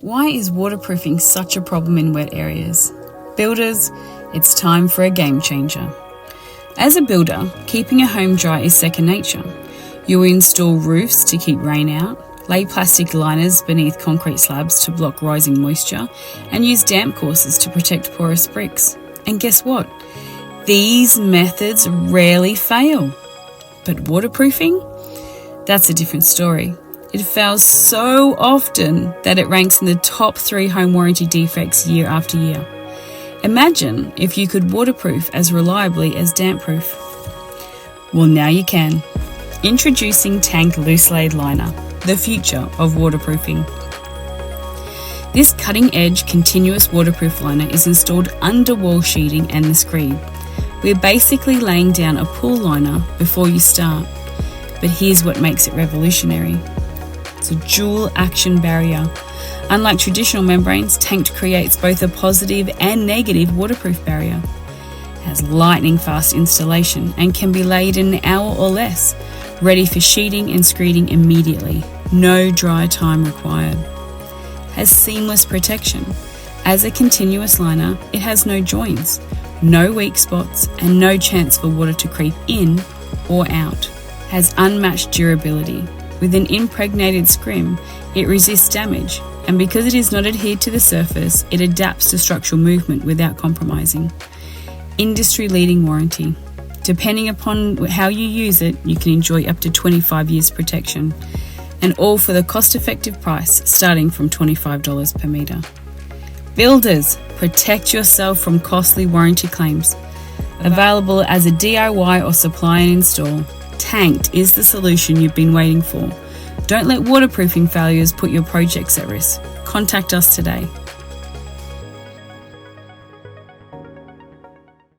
Why is waterproofing such a problem in wet areas? Builders, it's time for a game changer. As a builder, keeping a home dry is second nature. You will install roofs to keep rain out, lay plastic liners beneath concrete slabs to block rising moisture, and use damp courses to protect porous bricks. And guess what? These methods rarely fail. But waterproofing? That's a different story. It fails so often that it ranks in the top 3 home warranty defects year after year. Imagine if you could waterproof as reliably as damp-proof. Well, now you can. Introducing Tank Loose Laid Liner, the future of waterproofing. This cutting-edge continuous waterproof liner is installed under wall sheeting and the screed. We're basically laying down a pool liner before you start. But here's what makes it revolutionary. It's a dual action barrier. Unlike traditional membranes, Tanked creates both a positive and negative waterproof barrier. It has lightning fast installation and can be laid in an hour or less, ready for sheeting and screeding immediately. No dry time required. It has seamless protection. As a continuous liner, it has no joints, no weak spots, and no chance for water to creep in or out. It has unmatched durability. With an impregnated scrim, it resists damage, and because it is not adhered to the surface, it adapts to structural movement without compromising. Industry-leading warranty. Depending upon how you use it, you can enjoy up to 25 years protection, and all for the cost-effective price starting from $25 per metre. Builders, protect yourself from costly warranty claims. Available as a DIY or supply and install, Tanked is the solution you've been waiting for. Don't let waterproofing failures put your projects at risk. Contact us today.